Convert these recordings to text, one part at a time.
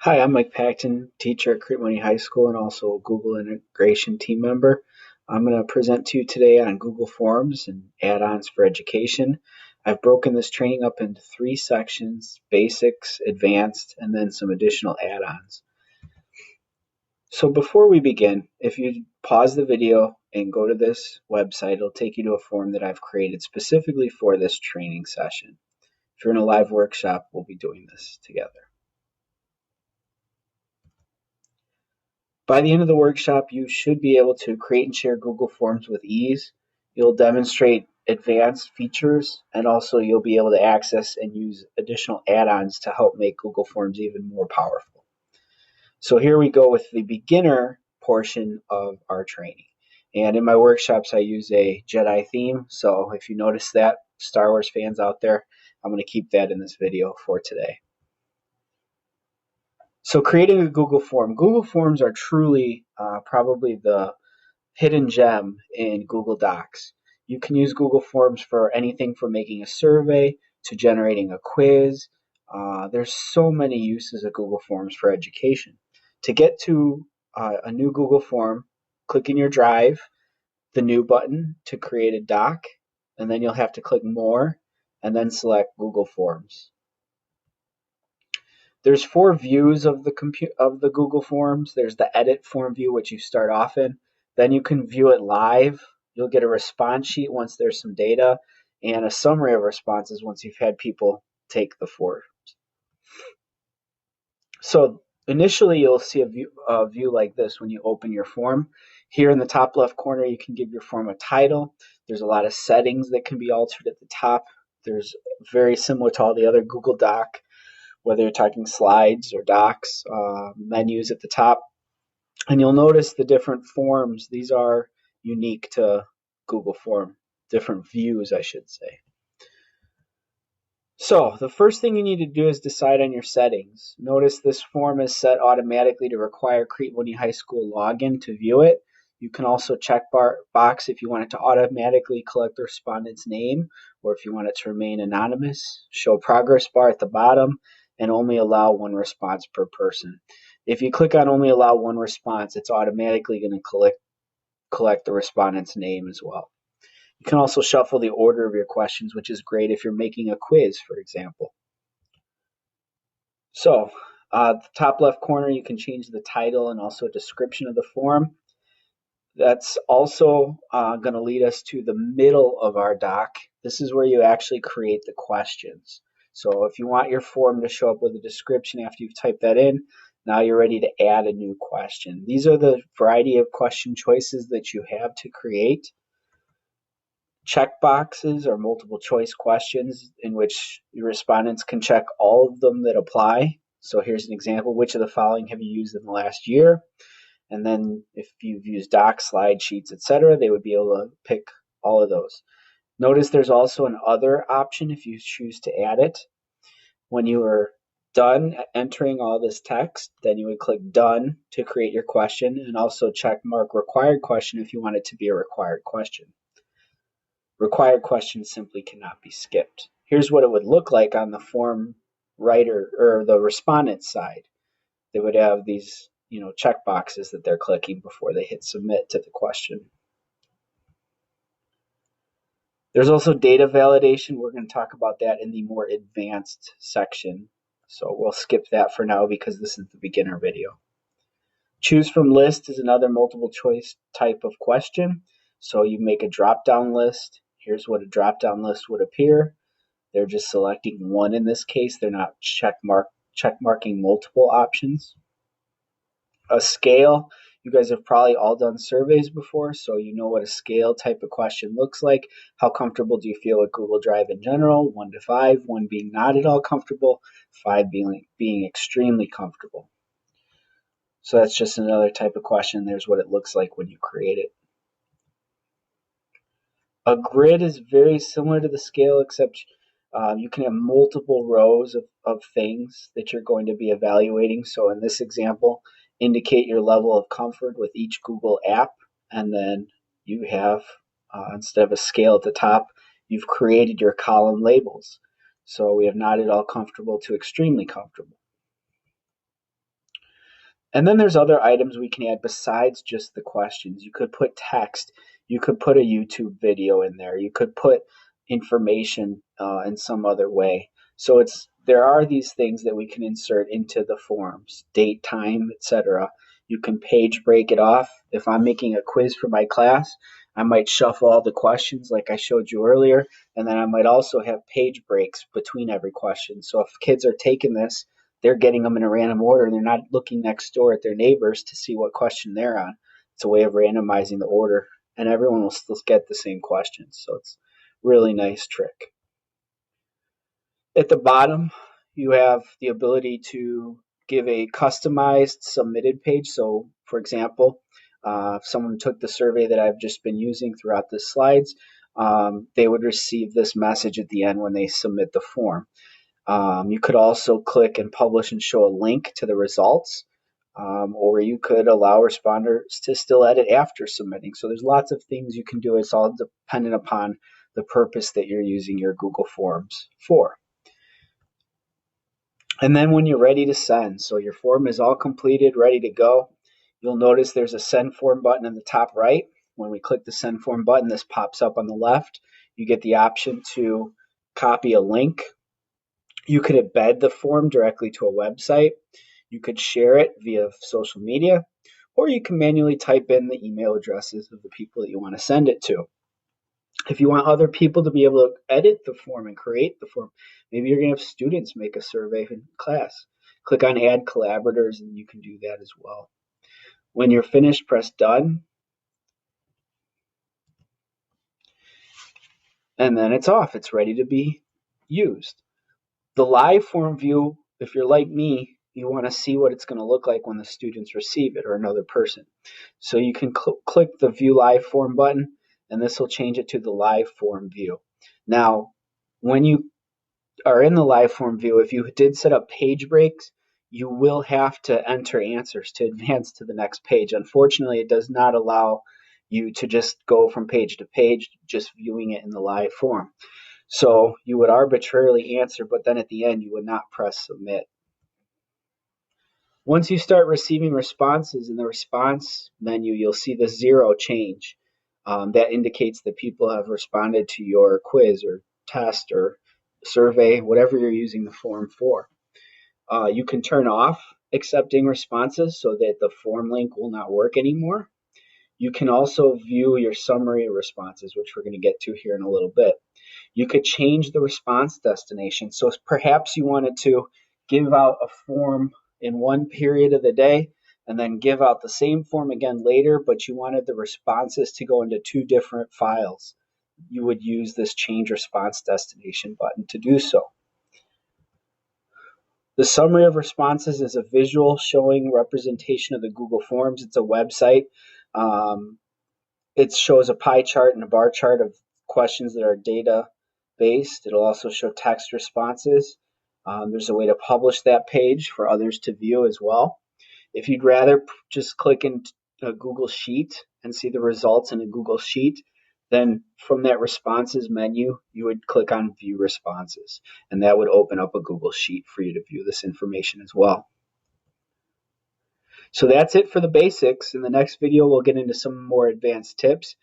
Hi, I'm Mike Pacton, teacher at Crete Money High School and also a Google integration team member. I'm going to present to you today on Google Forms and add-ons for education. I've broken this training up into three sections: basics, advanced, and then some additional add-ons. So before we begin, if you pause the video and go to this website, it'll take you to a form that I've created specifically for this training session. If you're in a live workshop, we'll be doing this together. By the end of the workshop, you should be able to create and share Google Forms with ease. You'll demonstrate advanced features, and also you'll be able to access and use additional add-ons to help make Google Forms even more powerful. So here we go with the beginner portion of our training. And in my workshops, I use a Jedi theme. So if you notice that, Star Wars fans out there, I'm going to keep that in this video for today. So creating a Google Form. Google Forms are truly probably the hidden gem in Google Docs. You can use Google Forms for anything from making a survey to generating a quiz. There's so many uses of Google Forms for education. To get to a new Google Form, click in your Drive, the New button to create a doc, and then you'll have to click More, and then select Google Forms. There's four views of the Google Forms. There's the edit form view, which you start off in. Then you can view it live. You'll get a response sheet once there's some data and a summary of responses once you've had people take the forms. So initially you'll see a view like this when you open your form. Here in the top left corner, you can give your form a title. There's a lot of settings that can be altered at the top. There's very similar to all the other Google Doc, whether you're talking slides or docs, menus at the top. And you'll notice the different forms. These are unique to Google Form, different views, I should say. So the first thing you need to do is decide on your settings. Notice this form is set automatically to require Crete Money High School login to view it. You can also check box if you want it to automatically collect the respondent's name, or if you want it to remain anonymous. Show progress bar at the bottom, and only allow one response per person. If you click on only allow one response, it's automatically going to collect the respondent's name as well. You can also shuffle the order of your questions, which is great if you're making a quiz, for example. So, the top left corner, you can change the title and also a description of the form. That's also going to lead us to the middle of our doc. This is where you actually create the questions. So if you want your form to show up with a description after you've typed that in, now you're ready to add a new question. These are the variety of question choices that you have to create. Check boxes are multiple choice questions in which your respondents can check all of them that apply. So here's an example: which of the following have you used in the last year? And then if you've used docs, slide sheets, etc., they would be able to pick all of those. Notice there's also an other option if you choose to add it. When you are done entering all this text, then you would click Done to create your question, and also check mark Required Question if you want it to be a required question. Required questions simply cannot be skipped. Here's what it would look like on the form writer or the respondent side. They would have these check boxes that they're clicking before they hit submit to the question. There's also data validation. We're going to talk about that in the more advanced section. So we'll skip that for now because this is the beginner video. Choose from list is another multiple choice type of question. So you make a drop-down list. Here's what a drop-down list would appear. They're just selecting one in this case. They're not check marking multiple options. A scale, you guys have probably all done surveys before, so you know what a scale type of question looks like. How comfortable do you feel with Google Drive in general? 1 to 5, 1 being not at all comfortable, 5 being extremely comfortable. So that's just another type of question. There's what it looks like when you create it. A grid is very similar to the scale, except you can have multiple rows of things that you're going to be evaluating. So in this example, indicate your level of comfort with each Google app, and then you have, instead of a scale at the top, you've created your column labels. So we have not at all comfortable to extremely comfortable. And then there's other items we can add besides just the questions. You could put text, you could put a YouTube video in there, you could put information in some other way. So there are these things that we can insert into the forms, date, time, etc. You can page break it off. If I'm making a quiz for my class, I might shuffle all the questions like I showed you earlier, and then I might also have page breaks between every question. So if kids are taking this, they're getting them in a random order and they're not looking next door at their neighbors to see what question they're on. It's a way of randomizing the order, and everyone will still get the same questions. So it's a really nice trick. At the bottom, you have the ability to give a customized submitted page. So for example, if someone took the survey that I've just been using throughout the slides, they would receive this message at the end when they submit the form. You could also click and publish and show a link to the results, or you could allow responders to still edit after submitting. So there's lots of things you can do. It's all dependent upon the purpose that you're using your Google Forms for. And then when you're ready to send, so your form is all completed, ready to go, you'll notice there's a send form button in the top right. When we click the send form button, this pops up on the left. You get the option to copy a link. You could embed the form directly to a website. You could share it via social media, or you can manually type in the email addresses of the people that you want to send it to. If you want other people to be able to edit the form and create the form, maybe you're going to have students make a survey in class. Click on Add Collaborators and you can do that as well. When you're finished, press Done. And then it's off. It's ready to be used. The live form view, if you're like me, you want to see what it's going to look like when the students receive it or another person. So you can click the View Live Form button, and this will change it to the live form view. Now, when you are in the live form view, if you did set up page breaks, you will have to enter answers to advance to the next page. Unfortunately, it does not allow you to just go from page to page, just viewing it in the live form. So you would arbitrarily answer, but then at the end, you would not press submit. Once you start receiving responses in the response menu, you'll see the 0 change. That indicates that people have responded to your quiz or test or survey, whatever you're using the form for. You can turn off accepting responses so that the form link will not work anymore. You can also view your summary responses, which we're going to get to here in a little bit. You could change the response destination. So perhaps you wanted to give out a form in one period of the day and then give out the same form again later, but you wanted the responses to go into 2 different files. You would use this change response destination button to do so. The summary of responses is a visual showing representation of the Google Forms. It's a website. It shows a pie chart and a bar chart of questions that are data based. It'll also show text responses. There's a way to publish that page for others to view as well. If you'd rather just click in a Google Sheet and see the results in a Google Sheet, then from that responses menu, you would click on View Responses, and that would open up a Google Sheet for you to view this information as well. So that's it for the basics. In the next video, we'll get into some more advanced tips.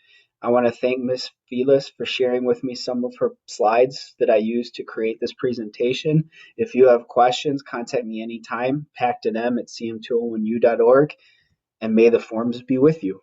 I want to thank Ms. Felis for sharing with me some of her slides that I used to create this presentation. If you have questions, contact me anytime, pactedm@cm201u.org, and may the forms be with you.